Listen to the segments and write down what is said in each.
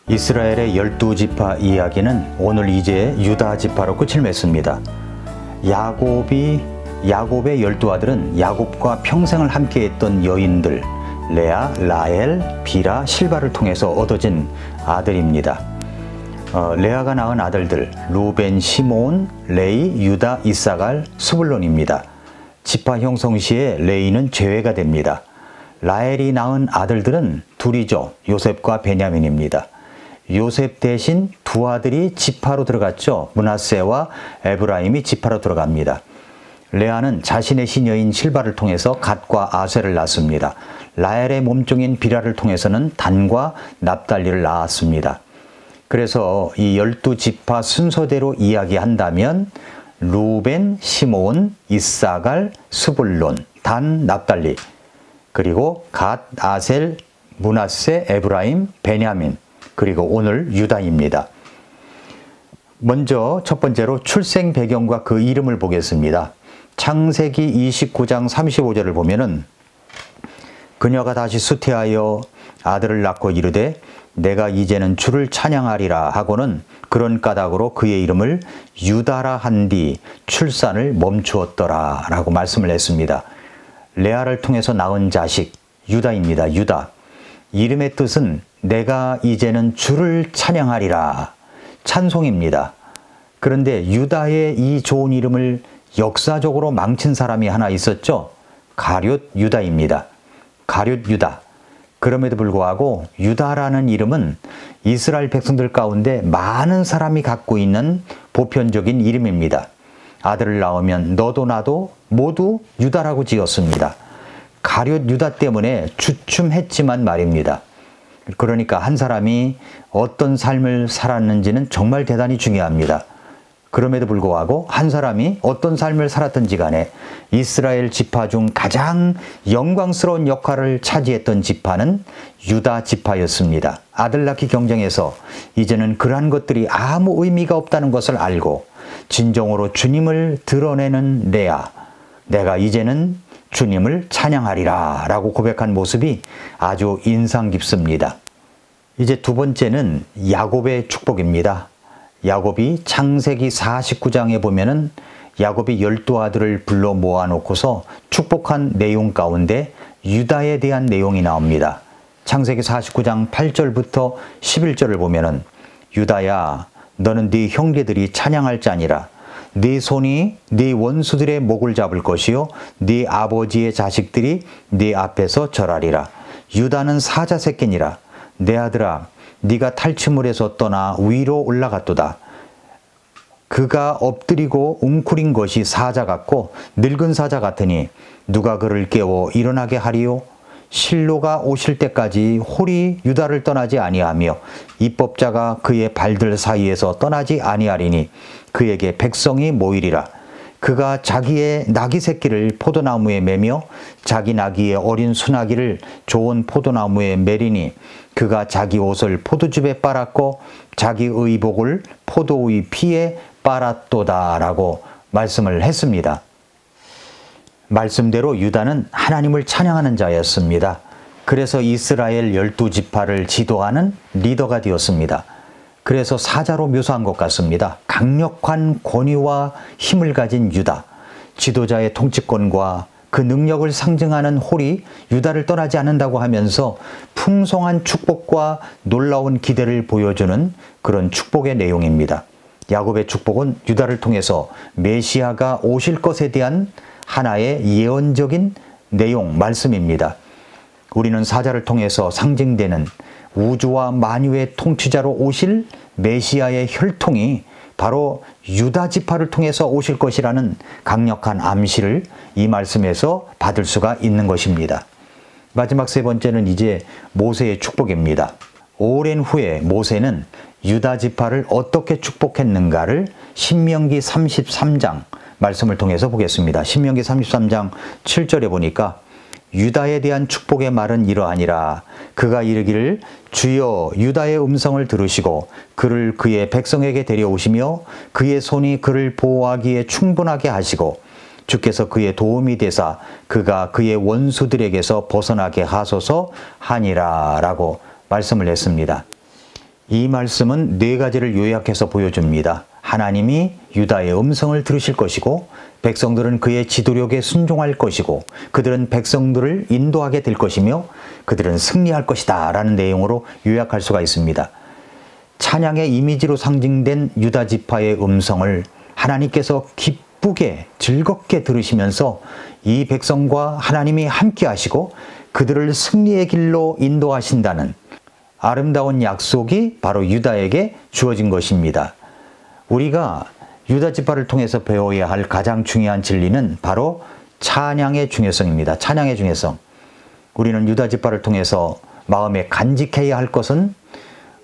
이스라엘의 12지파 이야기는 오늘 이제 유다 지파로 끝을 맺습니다. 야곱의 12아들은 야곱과 평생을 함께했던 여인들 레아, 라헬, 빌하, 실바를 통해서 얻어진 아들입니다. 레아가 낳은 아들들 루벤, 시므온, 레위, 유다, 이사갈, 스불론입니다. 지파 형성 시에 레위는 제외가 됩니다. 라헬이 낳은 아들들은 둘이죠. 요셉과 베냐민입니다. 요셉 대신 두 아들이 지파로 들어갔죠. 므낫세와 에브라임이 지파로 들어갑니다. 레아는 자신의 시녀인 실바를 통해서 갓과 아셀을 낳습니다. 라헬의 몸종인 빌하를 통해서는 단과 납달리를 낳았습니다. 그래서 이 12지파 순서대로 이야기한다면 루벤, 시므온, 이사갈, 스불론, 단, 납달리, 그리고 갓, 아셀, 므낫세, 에브라임, 베냐민, 그리고 오늘 유다입니다. 먼저 첫 번째로 출생 배경과 그 이름을 보겠습니다. 창세기 29장 35절을 보면은 그녀가 다시 수태하여 아들을 낳고 이르되 내가 이제는 주를 찬양하리라 하고는 그런 까닭으로 그의 이름을 유다라 한 뒤 출산을 멈추었더라 라고 말씀을 했습니다. 레아를 통해서 낳은 자식 유다입니다. 유다. 이름의 뜻은 내가 이제는 주를 찬양하리라. 찬송입니다. 그런데 유다의 이 좋은 이름을 역사적으로 망친 사람이 하나 있었죠. 가룟 유다입니다. 가룟 유다. 그럼에도 불구하고 유다라는 이름은 이스라엘 백성들 가운데 많은 사람이 갖고 있는 보편적인 이름입니다. 아들을 낳으면 너도 나도 모두 유다라고 지었습니다. 가룟 유다 때문에 주춤했지만 말입니다. 그러니까 한 사람이 어떤 삶을 살았는지는 정말 대단히 중요합니다. 그럼에도 불구하고 한 사람이 어떤 삶을 살았든지 간에 이스라엘 지파 중 가장 영광스러운 역할을 차지했던 지파는 유다 지파였습니다. 아들 낳기 경쟁에서 이제는 그러한 것들이 아무 의미가 없다는 것을 알고 진정으로 주님을 드러내는 레아, 내가 이제는 주님을 찬양하리라 라고 고백한 모습이 아주 인상 깊습니다. 이제 두 번째는 야곱의 축복입니다. 야곱이 창세기 49장에 보면은 야곱이 12아들을 불러 모아놓고서 축복한 내용 가운데 유다에 대한 내용이 나옵니다. 창세기 49장 8절부터 11절을 보면은 유다야 너는 네 형제들이 찬양할 자니라. 네 손이 네 원수들의 목을 잡을 것이요 네 아버지의 자식들이 네 앞에서 절하리라. 유다는 사자 새끼니라. 내 아들아 네가 탈취물에서 떠나 위로 올라갔도다. 그가 엎드리고 웅크린 것이 사자 같고 늙은 사자 같으니 누가 그를 깨워 일어나게 하리요. 실로가 오실 때까지 홀이 유다를 떠나지 아니하며 입법자가 그의 발들 사이에서 떠나지 아니하리니 그에게 백성이 모이리라. 그가 자기의 나귀 새끼를 포도나무에 매며 자기 나귀의 어린 수나기를 좋은 포도나무에 매리니 그가 자기 옷을 포도즙에 빨았고 자기 의복을 포도의 피에 빨았도다 라고 말씀을 했습니다. 말씀대로 유다는 하나님을 찬양하는 자였습니다. 그래서 이스라엘 12지파를 지도하는 리더가 되었습니다. 그래서 사자로 묘사한 것 같습니다. 강력한 권위와 힘을 가진 유다, 지도자의 통치권과 그 능력을 상징하는 홀이 유다를 떠나지 않는다고 하면서 풍성한 축복과 놀라운 기대를 보여주는 그런 축복의 내용입니다. 야곱의 축복은 유다를 통해서 메시아가 오실 것에 대한 하나의 예언적인 내용, 말씀입니다. 우리는 사자를 통해서 상징되는 우주와 만유의 통치자로 오실 메시아의 혈통이 바로 유다 지파를 통해서 오실 것이라는 강력한 암시를 이 말씀에서 받을 수가 있는 것입니다. 마지막 세 번째는 이제 모세의 축복입니다. 오랜 후에 모세는 유다 지파를 어떻게 축복했는가를 신명기 33장 말씀을 통해서 보겠습니다. 신명기 33장 7절에 보니까 유다에 대한 축복의 말은 이러하니라. 그가 이르기를 주여 유다의 음성을 들으시고 그를 그의 백성에게 데려오시며 그의 손이 그를 보호하기에 충분하게 하시고 주께서 그의 도움이 되사 그가 그의 원수들에게서 벗어나게 하소서 하니라 라고 말씀을 했습니다. 이 말씀은 네 가지를 요약해서 보여줍니다. 하나님이 유다의 음성을 들으실 것이고 백성들은 그의 지도력에 순종할 것이고 그들은 백성들을 인도하게 될 것이며 그들은 승리할 것이다 라는 내용으로 요약할 수가 있습니다. 찬양의 이미지로 상징된 유다 지파의 음성을 하나님께서 기쁘게 즐겁게 들으시면서 이 백성과 하나님이 함께 하시고 그들을 승리의 길로 인도하신다는 아름다운 약속이 바로 유다에게 주어진 것입니다. 우리가 유다 지파를 통해서 배워야 할 가장 중요한 진리는 바로 찬양의 중요성입니다. 찬양의 중요성. 우리는 유다 지파를 통해서 마음에 간직해야 할 것은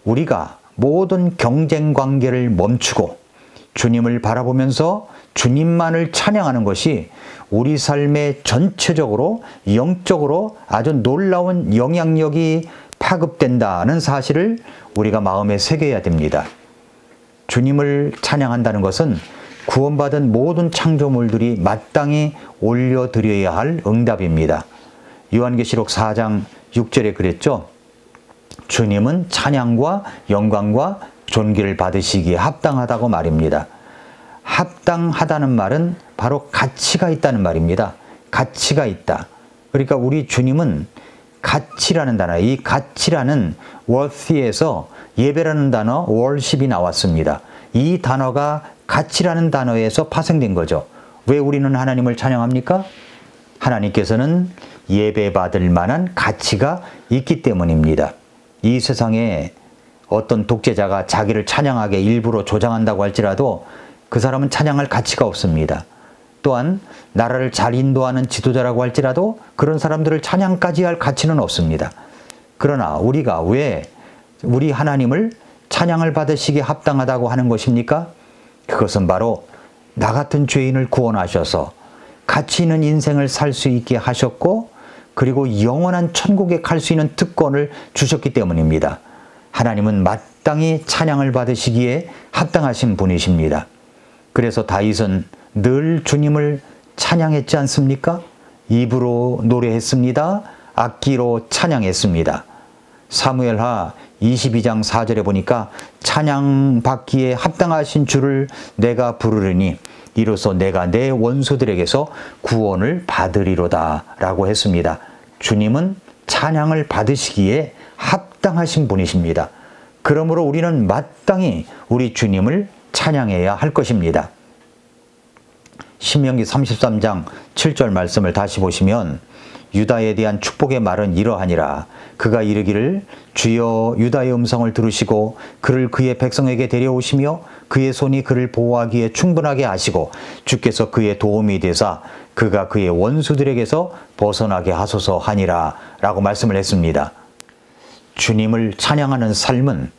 우리가 모든 경쟁 관계를 멈추고 주님을 바라보면서 주님만을 찬양하는 것이 우리 삶의 전체적으로 영적으로 아주 놀라운 영향력이 파급된다는 사실을 우리가 마음에 새겨야 됩니다. 주님을 찬양한다는 것은 구원받은 모든 창조물들이 마땅히 올려드려야 할 응답입니다. 요한계시록 4장 6절에 그랬죠. 주님은 찬양과 영광과 존귀를 받으시기에 합당하다고 말입니다. 합당하다는 말은 바로 가치가 있다는 말입니다. 가치가 있다. 그러니까 우리 주님은 가치라는 단어, 이 가치라는 worthy에서 예배라는 단어 worship이 나왔습니다. 이 단어가 가치라는 단어에서 파생된 거죠. 왜 우리는 하나님을 찬양합니까? 하나님께서는 예배받을 만한 가치가 있기 때문입니다. 이 세상에 어떤 독재자가 자기를 찬양하게 일부러 조장한다고 할지라도 그 사람은 찬양할 가치가 없습니다. 또한 나라를 잘 인도하는 지도자라고 할지라도 그런 사람들을 찬양까지 할 가치는 없습니다. 그러나 우리가 왜 우리 하나님을 찬양을 받으시기에 합당하다고 하는 것입니까? 그것은 바로 나 같은 죄인을 구원하셔서 가치 있는 인생을 살 수 있게 하셨고 그리고 영원한 천국에 갈 수 있는 특권을 주셨기 때문입니다. 하나님은 마땅히 찬양을 받으시기에 합당하신 분이십니다. 그래서 다윗은 늘 주님을 찬양했지 않습니까? 입으로 노래했습니다. 악기로 찬양했습니다. 사무엘하 22장 4절에 보니까 찬양받기에 합당하신 주를 내가 부르리니 이로써 내가 내 원수들에게서 구원을 받으리로다 라고 했습니다. 주님은 찬양을 받으시기에 합당하신 분이십니다. 그러므로 우리는 마땅히 우리 주님을 찬양해야 할 것입니다. 신명기 33장 7절 말씀을 다시 보시면 유다에 대한 축복의 말은 이러하니라. 그가 이르기를 주여 유다의 음성을 들으시고 그를 그의 백성에게 데려오시며 그의 손이 그를 보호하기에 충분하게 하시고 주께서 그의 도움이 되사 그가 그의 원수들에게서 벗어나게 하소서 하니라 라고 말씀을 했습니다. 주님을 찬양하는 삶은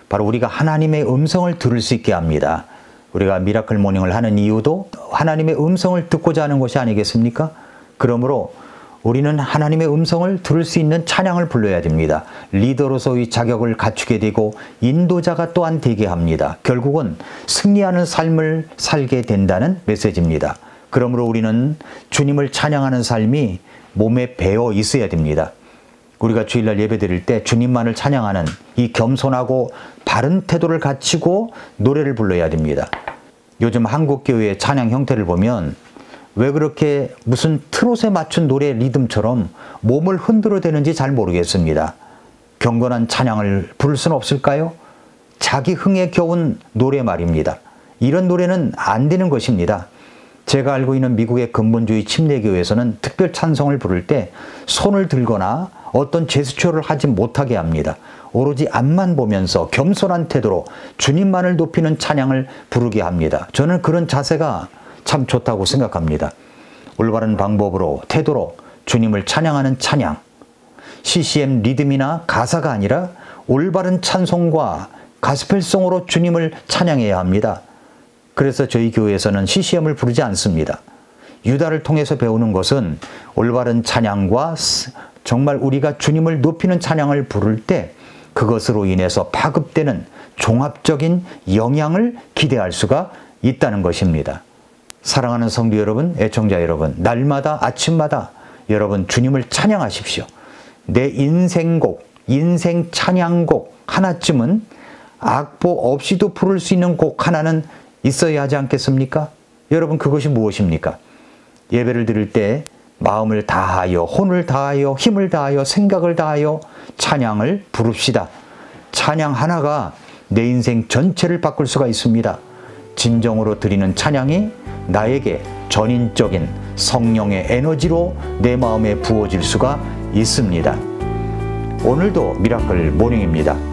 바로 우리가 하나님의 음성을 들을 수 있게 합니다. 우리가 미라클 모닝을 하는 이유도 하나님의 음성을 듣고자 하는 것이 아니겠습니까? 그러므로 우리는 하나님의 음성을 들을 수 있는 찬양을 불러야 됩니다. 리더로서의 자격을 갖추게 되고 인도자가 또한 되게 합니다. 결국은 승리하는 삶을 살게 된다는 메시지입니다. 그러므로 우리는 주님을 찬양하는 삶이 몸에 배어 있어야 됩니다. 우리가 주일날 예배 드릴 때 주님만을 찬양하는 이 겸손하고 바른 태도를 갖추고 노래를 불러야 됩니다. 요즘 한국교회의 찬양 형태를 보면 왜 그렇게 무슨 트롯에 맞춘 노래 리듬처럼 몸을 흔들어대는지 잘 모르겠습니다. 경건한 찬양을 부를 수는 없을까요? 자기 흥에 겨운 노래 말입니다. 이런 노래는 안 되는 것입니다. 제가 알고 있는 미국의 근본주의 침례교회에서는 특별 찬송을 부를 때 손을 들거나 어떤 제스처를 하지 못하게 합니다. 오로지 앞만 보면서 겸손한 태도로 주님만을 높이는 찬양을 부르게 합니다. 저는 그런 자세가 참 좋다고 생각합니다. 올바른 방법으로 태도로 주님을 찬양하는 찬양, CCM 리듬이나 가사가 아니라 올바른 찬송과 가스펠송으로 주님을 찬양해야 합니다. 그래서 저희 교회에서는 CCM을 부르지 않습니다. 유다를 통해서 배우는 것은 올바른 찬양과 정말 우리가 주님을 높이는 찬양을 부를 때 그것으로 인해서 파급되는 종합적인 영향을 기대할 수가 있다는 것입니다. 사랑하는 성도 여러분, 애청자 여러분, 날마다 아침마다 여러분 주님을 찬양하십시오. 내 인생곡, 인생 찬양곡 하나쯤은 악보 없이도 부를 수 있는 곡 하나는 있어야 하지 않겠습니까? 여러분, 그것이 무엇입니까? 예배를 드릴 때 마음을 다하여, 혼을 다하여, 힘을 다하여, 생각을 다하여 찬양을 부릅시다. 찬양 하나가 내 인생 전체를 바꿀 수가 있습니다. 진정으로 드리는 찬양이 나에게 전인적인 성령의 에너지로 내 마음에 부어질 수가 있습니다. 오늘도 미라클 모닝입니다.